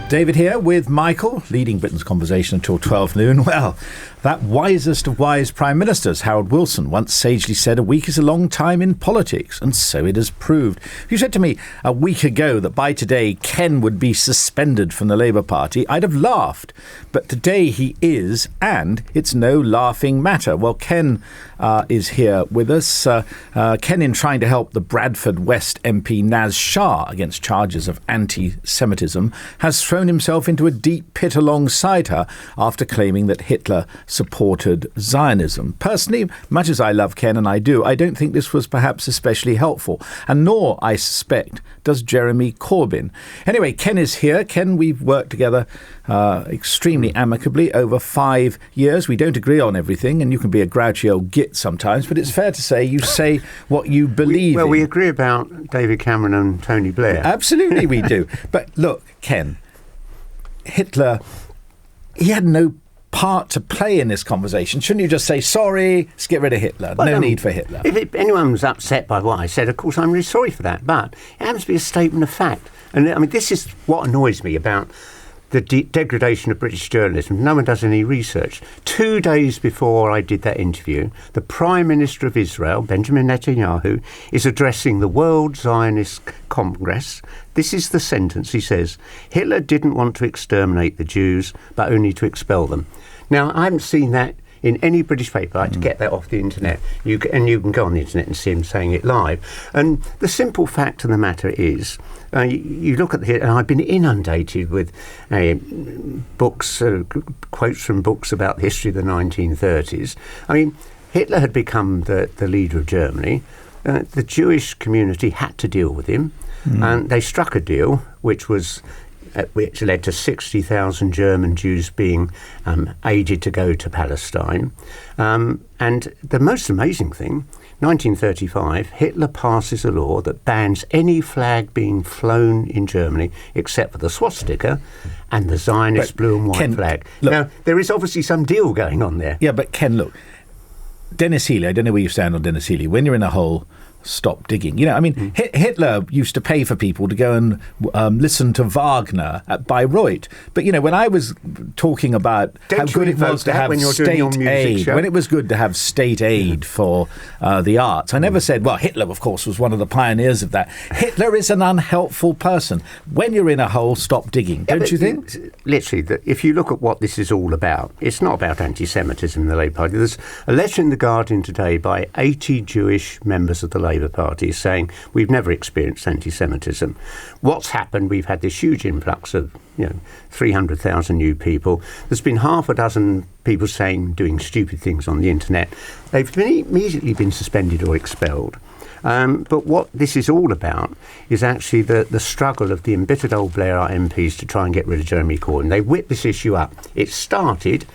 David here with Michael, leading Britain's conversation until 12 noon. Well, that wisest of wise prime ministers, Harold Wilson, once sagely said a week is a long time in politics, and so it has proved. If you said to me a week ago that by today Ken would be suspended from the Labour Party, I'd have laughed. But today he is, and it's no laughing matter. Well, Ken is here with us. Ken, in trying to help the Bradford West MP Naz Shah against charges of anti-Semitism, has thrown himself into a deep pit alongside her after claiming that Hitler supported Zionism. Personally, much as I love Ken, and I do, I don't think this was perhaps especially helpful, and nor, I suspect, does Jeremy Corbyn. Anyway, Ken is here. Ken, we've worked together extremely amicably over 5 years. We don't agree on everything, and you can be a grouchy old git sometimes, but it's fair to say you say what you believe in. We agree about David Cameron and Tony Blair. Absolutely we do. But look, Ken, Hitler, he had no part to play in this conversation. Shouldn't you just say, sorry, let's get rid of Hitler? Well, no need for Hitler. If anyone was upset by what I said, of course, I'm really sorry for that. But it happens to be a statement of fact. And I mean, this is what annoys me about the degradation of British journalism. No one does any research. 2 days before I did that interview, the Prime Minister of Israel, Benjamin Netanyahu, is addressing the World Zionist Congress. This is the sentence. He says, Hitler didn't want to exterminate the Jews, but only to expel them. Now, I haven't seen that in any British paper. I had to get that off the internet. You can go on the internet and see him saying it live. And the simple fact of the matter is, you look at and I've been inundated with books, quotes from books about the history of the 1930s. I mean, Hitler had become the leader of Germany. The Jewish community had to deal with him, and they struck a deal which led to 60,000 German Jews being aided to go to Palestine. And the most amazing thing, 1935, Hitler passes a law that bans any flag being flown in Germany except for the swastika and the Zionist blue and white flag. Look, now, there is obviously some deal going on there. Yeah, but Ken, look, Dennis Healy, I don't know where you stand on Dennis Healy. When you're in a hole, stop digging. You know, I mean, Hitler used to pay for people to go and listen to Wagner at Bayreuth. But, you know, when I was talking about how good it was to have state aid, when it was good to have state aid for the arts, I never said, well, Hitler, of course, was one of the pioneers of that. Hitler is an unhelpful person. When you're in a hole, stop digging. Don't you think? Literally, if you look at what this is all about, it's not about anti-Semitism in the Labour Party. There's a letter in The Guardian today by 80 Jewish members of the Labour Party saying we've never experienced anti-Semitism. What's happened? We've had this huge influx of 300,000 new people. There's been half a dozen people doing stupid things on the internet. They've immediately been suspended or expelled. But what this is all about is actually the struggle of the embittered old Blairite MPs to try and get rid of Jeremy Corbyn. They whipped this issue up. It started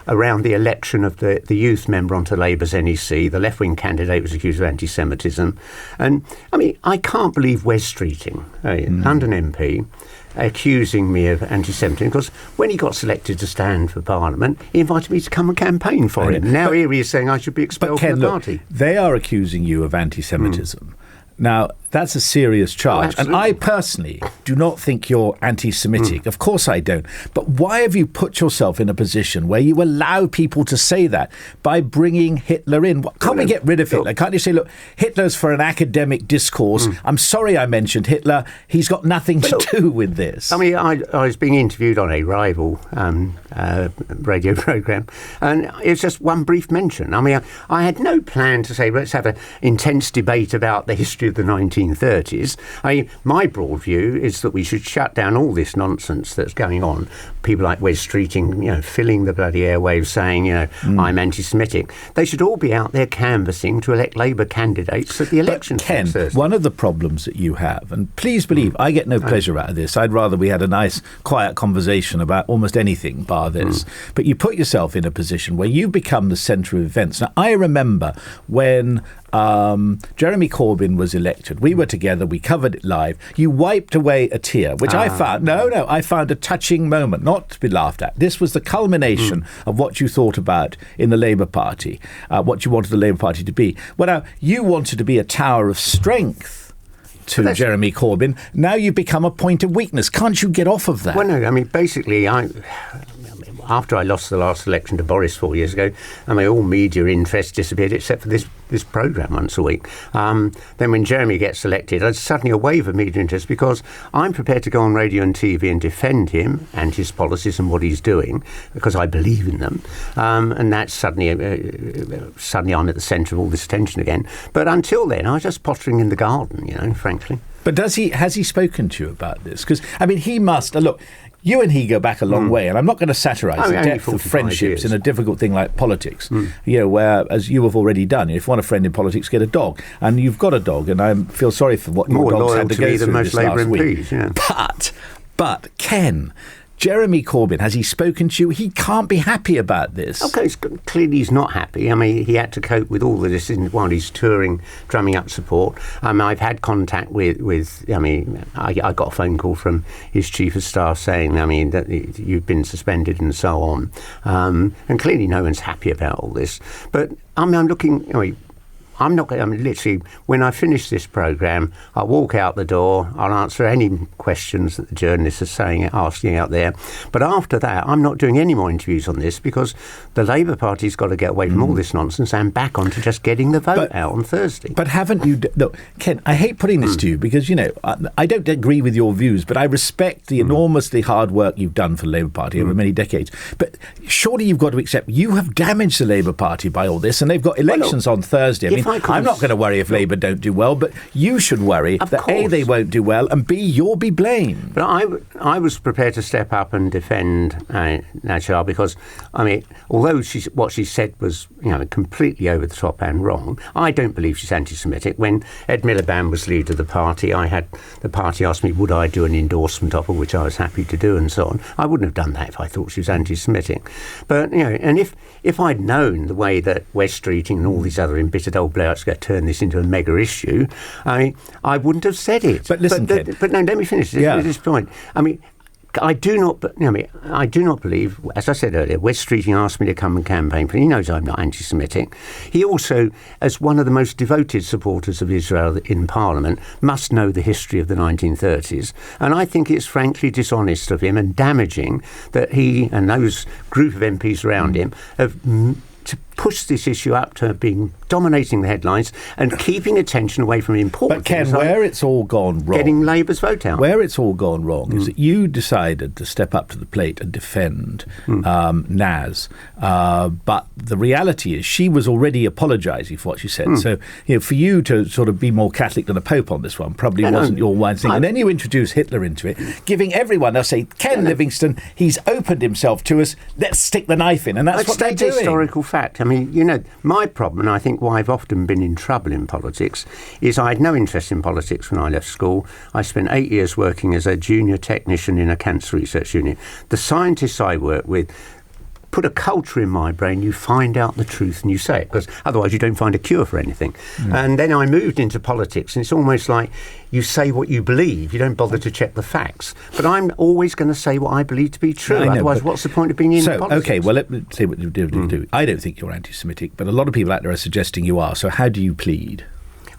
around the election of the youth member onto Labour's NEC. The left-wing candidate was accused of anti-Semitism. And, I mean, I can't believe Wes Streeting, a London MP, accusing me of anti-Semitism, because when he got selected to stand for Parliament, he invited me to come and campaign for him. Now here he is saying I should be expelled from the party. They are accusing you of anti-Semitism. Now, that's a serious charge. And I personally do not think you're anti-Semitic. Of course I don't. But why have you put yourself in a position where you allow people to say that by bringing Hitler in? Can't we get rid of Hitler? Can't you say, look, Hitler's for an academic discourse. I'm sorry I mentioned Hitler. He's got nothing to do with this. I mean, I was being interviewed on a rival radio programme, and it was just one brief mention. I mean, I had no plan to say, let's have an intense debate about the history of the 1930s. I mean, my broad view is that we should shut down all this nonsense that's going on. People like Wes Streeting, filling the bloody airwaves saying, I'm anti-Semitic. They should all be out there canvassing to elect Labour candidates at the elections. Ken, one of the problems that you have, and please believe I get no pleasure out of this. I'd rather we had a nice, quiet conversation about almost anything bar this. But you put yourself in a position where you become the centre of events. Now, I remember when Jeremy Corbyn was elected. We were together. We covered it live. You wiped away a tear, which I found, I found a touching moment, not to be laughed at. This was the culmination of what you thought about in the Labour Party, what you wanted the Labour Party to be. Well, now, you wanted to be a tower of strength to Jeremy Corbyn. Now you've become a point of weakness. Can't you get off of that? Well, no, I mean, basically, after I lost the last election to Boris 4 years ago, all media interest disappeared except for this programme once a week. Then when Jeremy gets elected, there's suddenly a wave of media interest because I'm prepared to go on radio and TV and defend him and his policies and what he's doing because I believe in them. And that's suddenly I'm at the centre of all this attention again. But until then, I was just pottering in the garden, frankly. But has he spoken to you about this? Because, he must... Look, you and he go back a long way, and I'm not going to satirise the depth of friendships in a difficult thing like politics, where, as you have already done, if you want a friend in politics, get a dog. And you've got a dog, and I feel sorry for what your dog's had to go through this last week. Yeah. But, Ken... Jeremy Corbyn, has he spoken to you? He can't be happy about this. OK, clearly he's not happy. He had to cope with all of this while he's touring, drumming up support. I've had contact with I got a phone call from his chief of staff saying, that you've been suspended and so on. And clearly no one's happy about all this. But, I'm looking... I'm not going to, literally, when I finish this programme, I'll walk out the door, I'll answer any questions that the journalists are asking out there. But after that, I'm not doing any more interviews on this because the Labour Party's got to get away from all this nonsense and back on to just getting the vote out on Thursday. But haven't you... Look, Ken, I hate putting this to you because, I don't agree with your views, but I respect the enormously hard work you've done for the Labour Party over many decades. But surely you've got to accept you have damaged the Labour Party by all this, and they've got elections on Thursday. I'm not going to worry if Labour don't do well, but you should worry that A, they won't do well, and B, you'll be blamed. But I was prepared to step up and defend Najjar because, although what she said was completely over the top and wrong, I don't believe she's anti-Semitic. When Ed Miliband was leader of the party, the party asked me would I do an endorsement of her, which I was happy to do and so on. I wouldn't have done that if I thought she was anti-Semitic. But, and if I'd known the way that West Streeting and all these other embittered old Blairs going to turn this into a mega issue, I wouldn't have said it. But listen, but no, let me finish this point. I do not believe, as I said earlier, West Streeting asked me to come and campaign for him. He knows I'm not anti-Semitic. He also, as one of the most devoted supporters of Israel in Parliament, must know the history of the 1930s. And I think it's frankly dishonest of him and damaging that he and those group of MPs around him have to push this issue up to being dominating the headlines and keeping attention away from important things. But Ken, where it's all gone wrong... Getting Labour's vote out. Where it's all gone wrong is that you decided to step up to the plate and defend Naz. But the reality is she was already apologising for what she said. So, for you to sort of be more Catholic than the Pope on this one probably wasn't your one thing. And then you introduce Hitler into it, giving everyone, they'll say, Ken Livingstone, he's opened himself to us, let's stick the knife in. And that's what they're doing. Historical fact. My problem, and I think why I've often been in trouble in politics, is I had no interest in politics when I left school. I spent 8 years working as a junior technician in a cancer research unit. The scientists I work with put a culture in my brain, you find out the truth and you say it, because otherwise you don't find a cure for anything. And then I moved into politics, and it's almost like you say what you believe, you don't bother to check the facts. But I'm always going to say what I believe to be true. Otherwise, what's the point of being in politics? OK, well, let me say what you do. I don't think you're anti-Semitic, but a lot of people out there are suggesting you are. So how do you plead?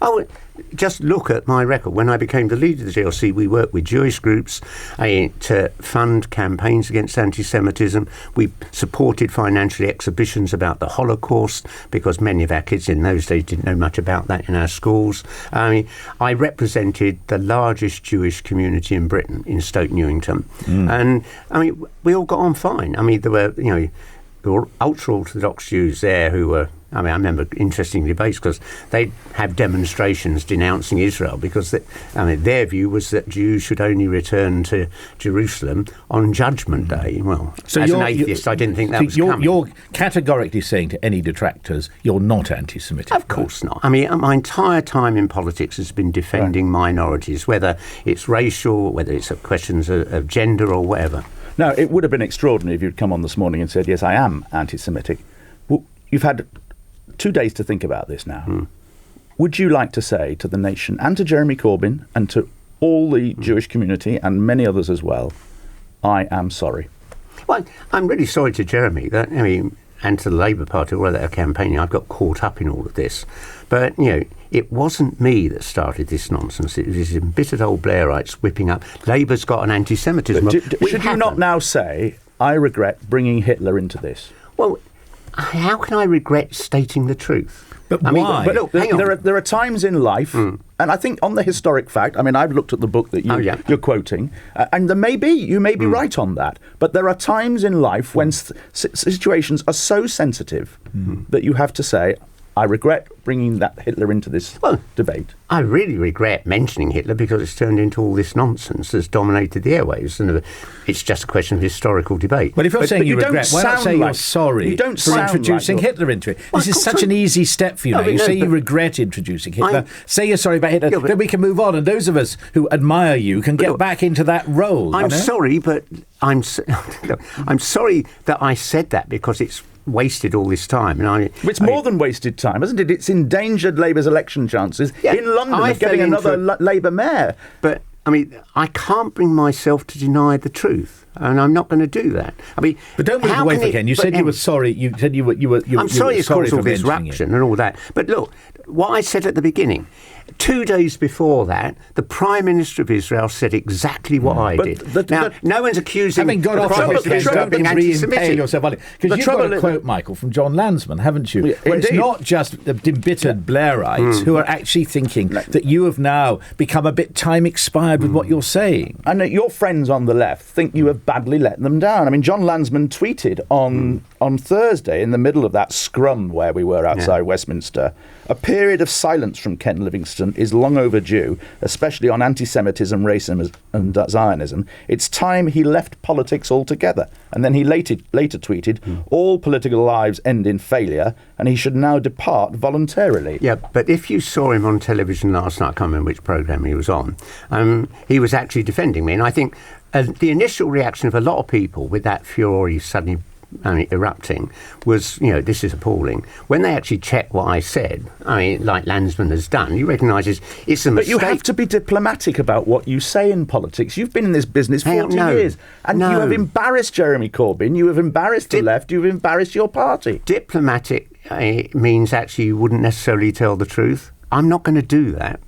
Oh, just look at my record. When I became the leader of the GLC, we worked with Jewish groups to fund campaigns against anti-Semitism. We supported financially exhibitions about the Holocaust because many of our kids in those days didn't know much about that in our schools. I represented the largest Jewish community in Britain in Stoke Newington. And, we all got on fine. There were ultra-Orthodox Jews there who were... I remember interesting debates because they'd have demonstrations denouncing Israel because their view was that Jews should only return to Jerusalem on Judgment Day. Well, so as an atheist, I didn't think that was coming. You're categorically saying to any detractors, you're not anti-Semitic. Of course not. My entire time in politics has been defending minorities, whether it's racial, whether it's questions of gender or whatever. Now, it would have been extraordinary if you'd come on this morning and said, yes, I am anti-Semitic. Well, you've had 2 days to think about this now. Would you like to say to the nation and to Jeremy Corbyn and to all the Jewish community and many others as well, I am sorry? Well, I'm really sorry to Jeremy. and to the Labour Party, although they're campaigning, I've got caught up in all of this. But, you know, it wasn't me that started this nonsense. It was these embittered old Blairites whipping up. Labour's got an anti-Semitism. Should you not now say, I regret bringing Hitler into this? Well, how can I regret stating the truth? But why? But look, hang on. There are times in life, and I think on the historic fact, I mean, I've looked at the book that you're quoting, and you may be right on that, but there are times in life when situations are so sensitive that you have to say, I regret bringing that Hitler into this debate. I really regret mentioning Hitler because it's turned into all this nonsense that's dominated the airwaves, and it's just a question of historical debate. But if you're saying you regret, why not say you're sorry for introducing Hitler into it? This is such an easy step for you now. You say you regret introducing Hitler. Say you're sorry about Hitler, then we can move on, and those of us who admire you can get back into that role. I'm sorry, but I'm sorry that I said that because it's wasted all this time. It's more than wasted time, isn't it? It's endangered Labour's election chances in London of getting another Labour mayor. But, I mean, I can't bring myself to deny the truth, and I'm not going to do that. I mean, but don't move away from Ken. You said you were sorry. You said you were. I'm sorry it's caused all this disruption and all that. But look, what I said at the beginning, 2 days before that, the Prime Minister of Israel said exactly what I did. Now, no one's accusing having got the off Prime Minister of being anti-Semitic. Because you've got a quote, Michael, from John Landsman, haven't you? Where it's not just the embittered Blairites who are actually thinking that you have now become a bit time expired with what you're saying. And your friends on the left think you have badly let them down. I mean, John Landsman tweeted on Thursday, in the middle of that scrum where we were outside Westminster, a period of silence from Ken Livingstone is long overdue, especially on anti-Semitism, racism and Zionism. It's time he left politics altogether. And then he later tweeted, all political lives end in failure, and he should now depart voluntarily. Yeah, but if you saw him on television last night, I can't remember which programme he was on, he was actually defending me. And I think the initial reaction of a lot of people with that fury suddenly erupting was, this is appalling. When they actually check what I said, like Landsman has done, you recognise it's a mistake. But you have to be diplomatic about what you say in politics. You've been in this business 40 years, and you have embarrassed Jeremy Corbyn, you have embarrassed the left, you've embarrassed your party. Diplomatic means actually you wouldn't necessarily tell the truth. I'm not going to do that.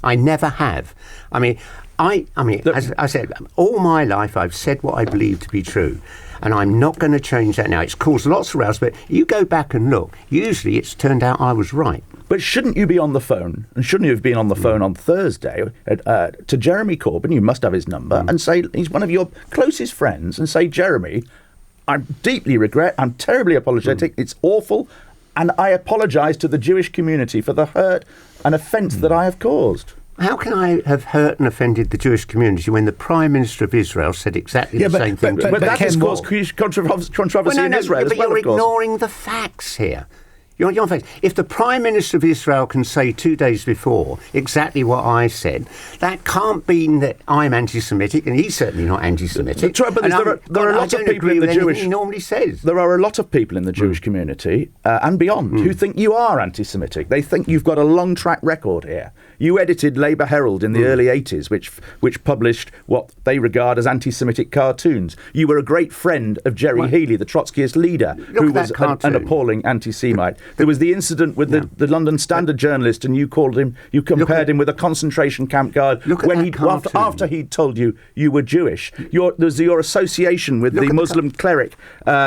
I never have. As I said, all my life I've said what I believe to be true. And I'm not going to change that now. It's caused lots of rows, but you go back and look. Usually it's turned out I was right. But shouldn't you be on the phone, and shouldn't you have been on the phone on Thursday to Jeremy Corbyn, you must have his number, and say he's one of your closest friends, and say, Jeremy, I deeply regret, I'm terribly apologetic, it's awful, and I apologise to the Jewish community for the hurt and offence that I have caused. How can I have hurt and offended the Jewish community when the Prime Minister of Israel said exactly the same thing? But that has caused controversy in Israel as well, you're ignoring the facts here. You're facts. If the Prime Minister of Israel can say 2 days before exactly what I said, that can't mean that I'm anti-Semitic, and he's certainly not anti-Semitic. The trouble is there are a lot of people in the Jewish. He normally says there are a lot of people in the Jewish community and beyond who think you are anti-Semitic. They think you've got a long track record here. You edited Labour Herald in the early 80s, which published what they regard as anti-Semitic cartoons. You were a great friend of Jerry Healy, the Trotskyist leader, who was an appalling anti-Semite. There was the incident with the London Standard journalist, and you compared him with a concentration camp guard after he'd told you were Jewish. There's your association with the Muslim cleric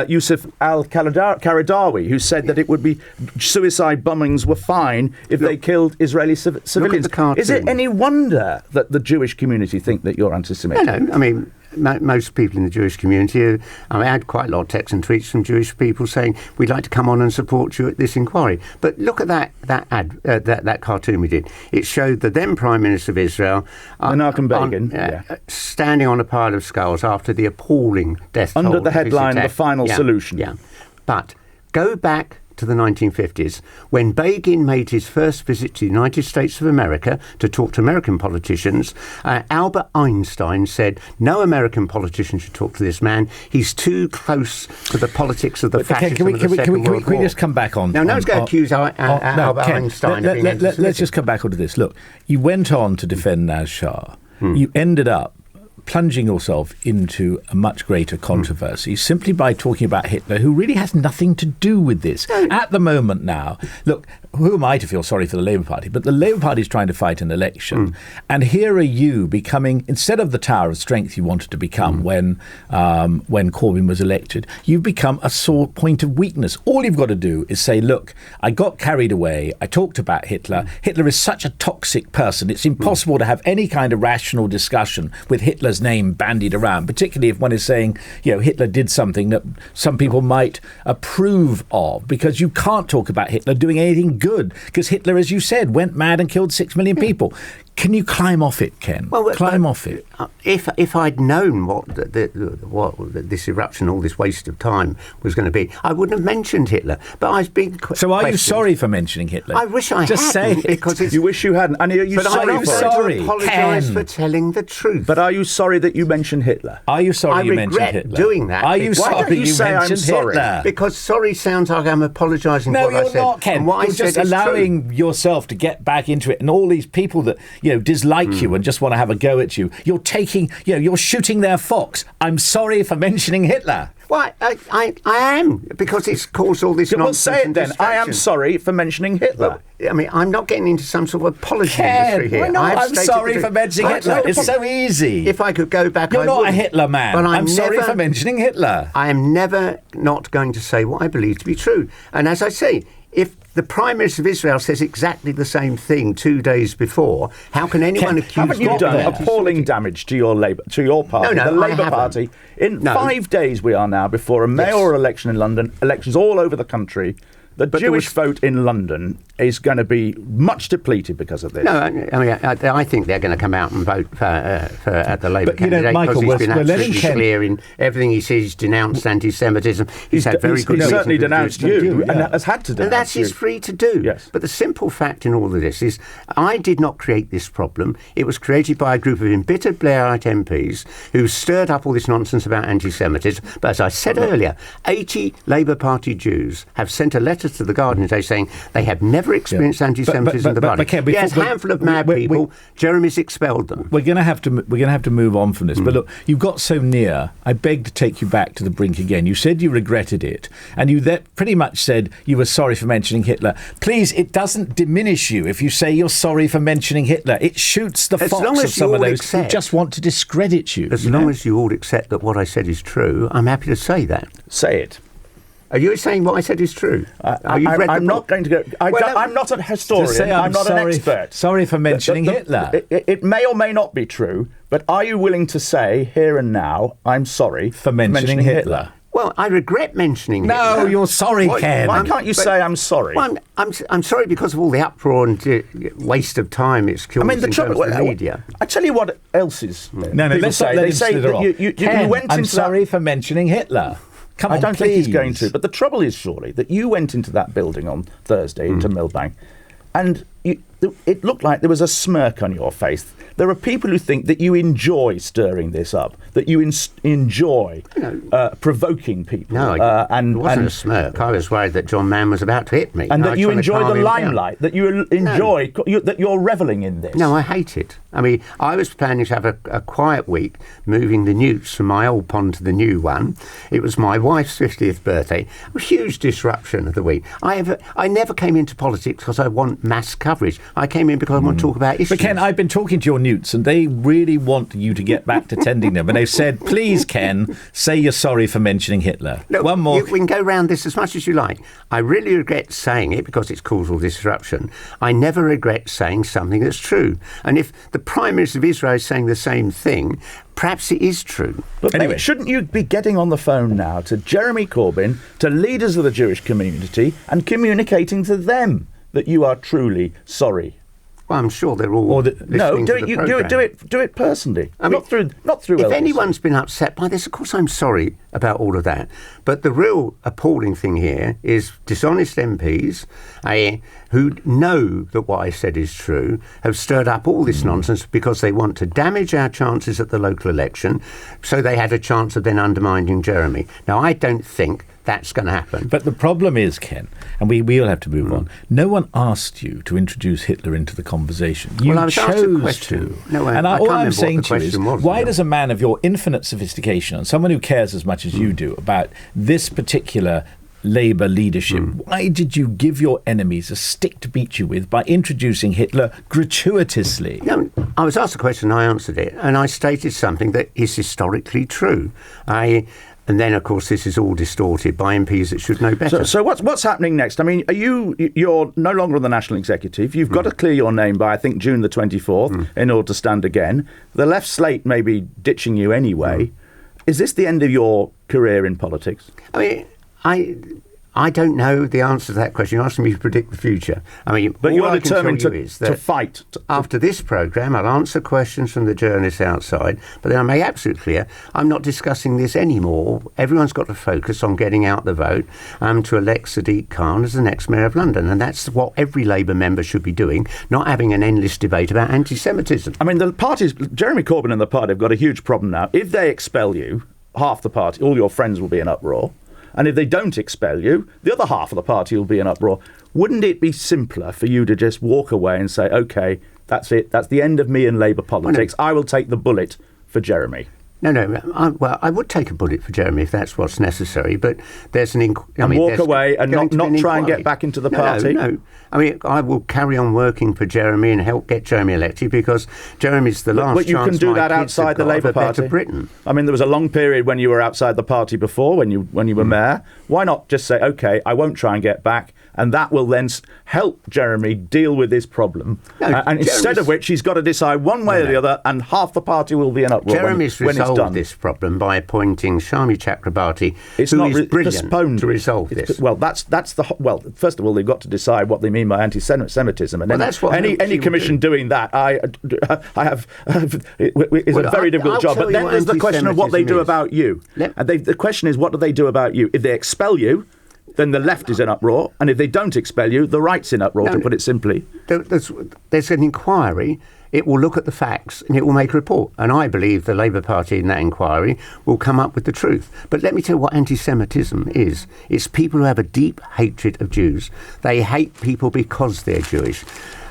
Yusuf al-Qaradawi, who said that it would be suicide bombings were fine if they killed Israeli civilians. Is it any wonder that the Jewish community think that you're anti-Semitic? No. Most people in the Jewish community, I had quite a lot of texts and tweets from Jewish people saying, we'd like to come on and support you at this inquiry. But look at that cartoon we did. It showed the then Prime Minister of Israel Menachem Begin, standing on a pile of skulls after the appalling death toll. Under the headline, The Final Solution. Yeah. But go back to the 1950s, when Begin made his first visit to the United States of America to talk to American politicians, Albert Einstein said, no American politician should talk to this man. He's too close to the politics of the fascism of the Second World War. Can we just come back on? Now, no one's going to accuse Albert Einstein of being anti-Semitic. Let's just come back onto this. Look, you went on to defend Naz Shah. You ended up plunging yourself into a much greater controversy simply by talking about Hitler, who really has nothing to do with this. At the moment now, look, who am I to feel sorry for the Labour Party? But the Labour Party is trying to fight an election. And here are you becoming, instead of the tower of strength you wanted to become when Corbyn was elected, you've become a sore point of weakness. All you've got to do is say, look, I got carried away. I talked about Hitler. Hitler is such a toxic person. It's impossible to have any kind of rational discussion with Hitler's name bandied around, particularly if one is saying, Hitler did something that some people might approve of, because you can't talk about Hitler doing anything good, because Hitler, as you said, went mad and killed 6 million people. Can you climb off it, Ken? Climb off it. If I'd known what this eruption, all this waste of time was going to be, I wouldn't have mentioned Hitler. But I was being So are you sorry for mentioning Hitler? I wish I Just hadn't. Say because you wish you hadn't. And are you sorry for it? Apologise for telling the truth. But are you sorry that you mentioned Hitler? Are you sorry you mentioned Hitler? I regret doing that. Are you sorry you mentioned Hitler? Sorry? Because sorry sounds like I'm apologising for what I said. No, you're not, Ken. You're just allowing yourself to get back into it, and all these people that dislike you and just want to have a go at you. You're taking, you're shooting their fox. I'm sorry for mentioning Hitler. Why, I am, because it's caused all this nonsense. Well, say it then. I am sorry for mentioning Hitler. Well, I mean, I'm not getting into some sort of apology industry here. I'm sorry for mentioning Hitler. It's so easy. If I could go back, You're not a Hitler man. But I'm sorry for mentioning Hitler. I am never not going to say what I believe to be true. And as I say, if the Prime Minister of Israel says exactly the same thing 2 days before, how can anyone accuse... Haven't you done appalling damage to your party, the Labour Party? In 5 days we are now before a mayoral election in London, elections all over the country. The Jewish vote in London is going to be much depleted because of this. No, I mean, I think they're going to come out and vote for at the Labour candidate, Michael, because he's been absolutely clear in everything he says. He's denounced anti-Semitism. He's had very good reason. He's certainly denounced you, and has had to denounce you. And that's he's free to do. Yes. But the simple fact in all of this is I did not create this problem. It was created by a group of embittered Blairite MPs who stirred up all this nonsense about anti-Semitism. But as I said earlier, 80 Labour Party Jews have sent a letter to the Guardian today saying they have never experienced anti-Semitism in the party. Yes, a handful of mad people. Jeremy's expelled them. We're going to have to move on from this. But look, you got so near. I beg to take you back to the brink again. You said you regretted it, and you pretty much said you were sorry for mentioning Hitler. Please, it doesn't diminish you if you say you're sorry for mentioning Hitler. It shoots the fox of some of those who just want to discredit you. As long as you all accept that what I said is true, I'm happy to say that. Say it. Are you saying what I said is true? I'm not going to go... I'm not a historian. I'm not an expert. Sorry for mentioning Hitler. It may or may not be true, but are you willing to say here and now, I'm sorry for mentioning Hitler? Well, I regret mentioning Hitler. No, you're sorry, Ken. Why can't you say I'm sorry? Well, I'm sorry because of all the uproar and waste of time it's caused in terms of the media. I tell you what else is... No, let's say. They say that you went into I'm sorry for mentioning Hitler. Come on, I don't think he's going to. But the trouble is, surely, that you went into that building on Thursday, into Millbank, and it looked like there was a smirk on your face. There are people who think that you enjoy stirring this up, that you enjoy provoking people. No, it wasn't a smirk. I was worried that John Mann was about to hit me. And that you enjoy the limelight, that you enjoy, that you're revelling in this. No, I hate it. I mean, I was planning to have a quiet week, moving the newts from my old pond to the new one. It was my wife's 50th birthday. A huge disruption of the week. I never came into politics because I want mass coverage. I came in because I want to talk about issues. But Ken, I've been talking to your newts, and they really want you to get back to tending them. And they've said, please, Ken, say you're sorry for mentioning Hitler. Look, one more. We can go round this as much as you like. I really regret saying it because it's caused all disruption. I never regret saying something that's true. And if the Prime Minister of Israel is saying the same thing, perhaps it is true. But anyway, shouldn't you be getting on the phone now to Jeremy Corbyn, to leaders of the Jewish community, and communicating to them that you are truly sorry? Well, I'm sure they're all listening to the programme. Do it personally. I mean, not through. If LBC. anyone's been upset by this, of course I'm sorry about all of that. But the real appalling thing here is dishonest MPs, who know that what I said is true, have stirred up all this nonsense because they want to damage our chances at the local election, so they had a chance of then undermining Jeremy. Now, I don't think that's going to happen. But the problem is, Ken, and we'll have to move on, no one asked you to introduce Hitler into the conversation. You Well, I was asked a chose question. to. No, and I all can't I'm remember saying what the to you is, question was why now. does a man of your infinite sophistication, and someone who cares as much as you do about this particular Labour leadership, why did you give your enemies a stick to beat you with by introducing Hitler gratuitously? No, I was asked a question, I answered it, and I stated something that is historically true. And then, of course, this is all distorted by MPs that should know better. So what's happening next? I mean, you're no longer on the National Executive. You've got to clear your name by, I think, June the 24th in order to stand again. The left slate may be ditching you anyway. Is this the end of your career in politics? I mean, I don't know the answer to that question. You're asking me to predict the future. I mean, But all you're I can determined tell you is that to fight. after this programme, I'll answer questions from the journalists outside, but then I make absolutely clear I'm not discussing this anymore. Everyone's got to focus on getting out the vote to elect Sadiq Khan as the next Mayor of London, and that's what every Labour member should be doing, not having an endless debate about anti-Semitism. I mean, the parties, Jeremy Corbyn and the party have got a huge problem now. If they expel you, half the party, all your friends will be in uproar. And if they don't expel you, the other half of the party will be in uproar. Wouldn't it be simpler for you to just walk away and say, OK, that's it. That's the end of me and Labour politics. I will take the bullet for Jeremy. No, I would take a bullet for Jeremy if that's what's necessary, but there's an... walk away and not try and get back into the party? No. I mean, I will carry on working for Jeremy and help get Jeremy elected because Jeremy's the last chance. But you can do that outside the Labour Party. Britain. I mean, there was a long period when you were outside the party before, when you were mayor. Why not just say, OK, I won't try and get back, and that will then help Jeremy deal with this problem. No, and instead of which, he's got to decide one way or the other, and half the party will be in uproar Jeremy's when it's done. Resolve this problem by appointing Shami Chakrabarti, who is brilliant to resolve this. Well, that's the well. First of all, they've got to decide what they mean by anti-Semitism, and that's what any commission doing that, I have is a very difficult job. But then there's the question of what they do about you. And the question is, what do they do about you? If they expel you, then the left is in uproar, and if they don't expel you, the right's in uproar. To put it simply, there's an inquiry. It will look at the facts and it will make a report. And I believe the Labour Party in that inquiry will come up with the truth. But let me tell you what anti-Semitism is. It's people who have a deep hatred of Jews. They hate people because they're Jewish.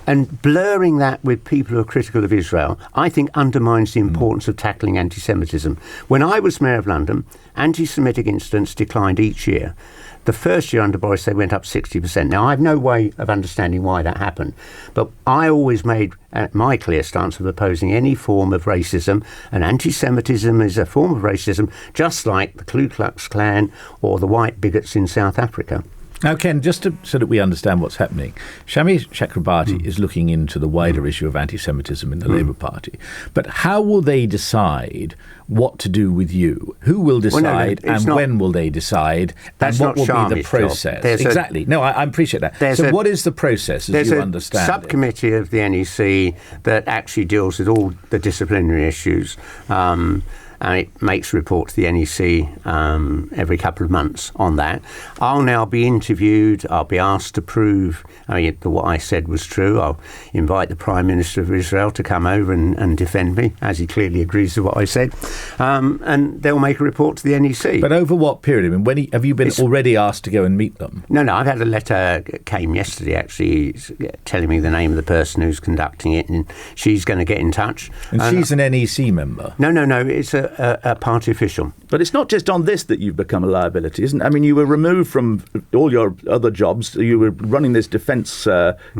And blurring that with people who are critical of Israel, I think undermines the importance of tackling anti-Semitism. When I was Mayor of London, anti-Semitic incidents declined each year. The first year under Boris, they went up 60%. Now, I have no way of understanding why that happened, but I always made my clear stance of opposing any form of racism, and anti-Semitism is a form of racism, just like the Ku Klux Klan or the white bigots in South Africa. Now, Ken, so that we understand what's happening, Shami Chakrabarti is looking into the wider issue of anti-Semitism in the Labour Party. But how will they decide what to do with you? Who will decide when will they decide? And what will be the process? Exactly. I appreciate that. So what is the process as you understand it? There's a subcommittee of the NEC that actually deals with all the disciplinary issues. And it makes a report to the NEC every couple of months on that. I'll now be interviewed. I'll be asked to prove that what I said was true. I'll invite the Prime Minister of Israel to come over and defend me, as he clearly agrees with what I said. And they'll make a report to the NEC. But over what period? I mean, have you been already asked to go and meet them? No, I've had a letter came yesterday, actually, telling me the name of the person who's conducting it, and she's going to get in touch. And she's an NEC member? No, it's a party official. But it's not just on this that you've become a liability, isn't it? I mean, you were removed from all your other jobs. You were running this defence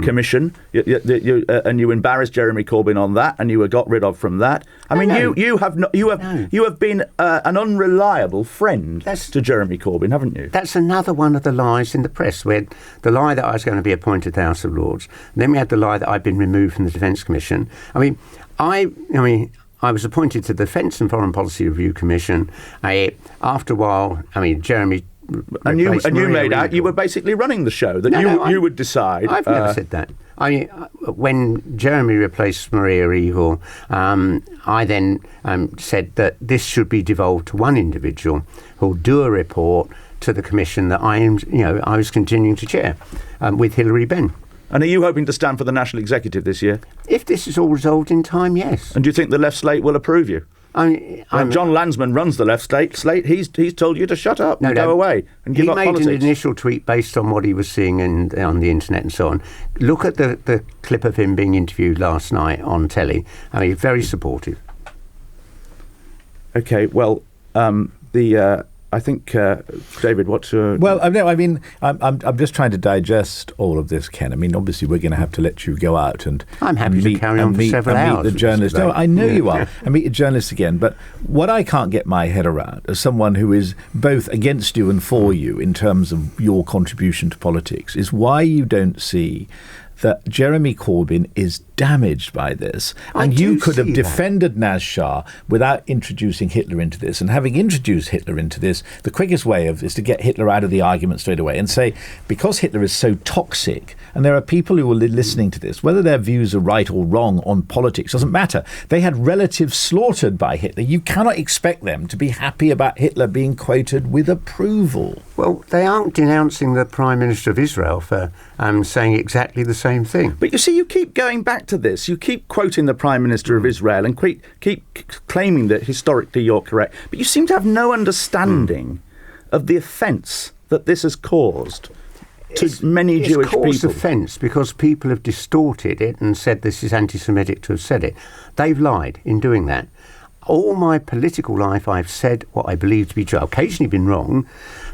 commission, and you embarrassed Jeremy Corbyn on that, and you were got rid of from that. You have been an unreliable friend to Jeremy Corbyn, haven't you? That's another one of the lies in the press. We had the lie that I was going to be appointed to the House of Lords, and then we had the lie that I'd been removed from the Defence Commission. I was appointed to the Defence and Foreign Policy Review Commission. After a while, Jeremy... And you made out you were basically running the show, that you would decide. I've never said that. When Jeremy replaced Maria Eagle, I then said that this should be devolved to one individual who'll do a report to the commission that I was continuing to chair with Hilary Benn. And are you hoping to stand for the National Executive this year? If this is all resolved in time, yes. And do you think the left slate will approve you? John Lansman runs the left slate. He's told you to shut up and go away and give up politics. He made an initial tweet based on what he was seeing on the internet and so on. Look at the clip of him being interviewed last night on telly. I mean, very supportive. Okay, well, I think, David, what's your... Well, no, I mean, I'm just trying to digest all of this, Ken. I mean, obviously, we're going to have to let you go out and I'm happy to carry on for several hours. Meet the journalists. No, I know you are. And meet the journalists again. But what I can't get my head around, as someone who is both against you and for you in terms of your contribution to politics, is why you don't see that Jeremy Corbyn is damaged by this. And you could have defended Naz Shah without introducing Hitler into this. And having introduced Hitler into this, the quickest way is to get Hitler out of the argument straight away and say, because Hitler is so toxic, and there are people who are listening to this, whether their views are right or wrong on politics, doesn't matter. They had relatives slaughtered by Hitler. You cannot expect them to be happy about Hitler being quoted with approval. Well, they aren't denouncing the Prime Minister of Israel for saying exactly the same thing. But you see, you keep going back to this. You keep quoting the Prime Minister of Israel and keep claiming that historically you're correct. But you seem to have no understanding of the offence that this has caused to many Jewish people. It's caused offence because people have distorted it and said this is anti-Semitic to have said it. They've lied in doing that. All my political life, I've said what I believe to be true. I've occasionally been wrong,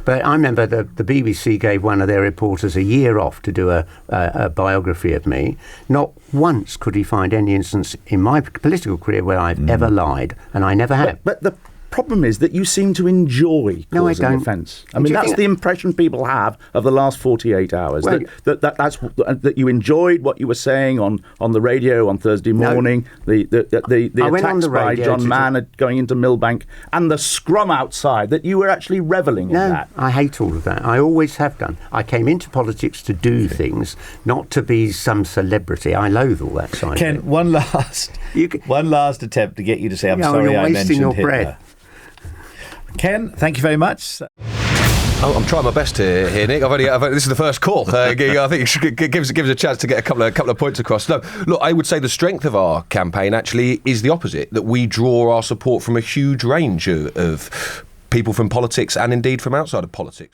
but I remember the BBC gave one of their reporters a year off to do a biography of me. Not once could he find any instance in my political career where I've ever lied, and I never have. But the problem is that you seem to enjoy causing offence. I mean, that's the impression people have of the last 48 hours. Well, that you enjoyed what you were saying on the radio on Thursday morning, the attacks by John Mann going into Millbank, and the scrum outside, that you were actually revelling in that. I hate all of that. I always have done. I came into politics to do things, not to be some celebrity. I loathe all that side. Ken, of it. one last attempt to get you to say, I'm sorry I mentioned your Hitler. Breath. Ken, thank you very much. I'm trying my best here, Nick. This is the first call. I think it gives a chance to get a couple of points across. No, look, I would say the strength of our campaign actually is the opposite. That we draw our support from a huge range of people from politics and indeed from outside of politics.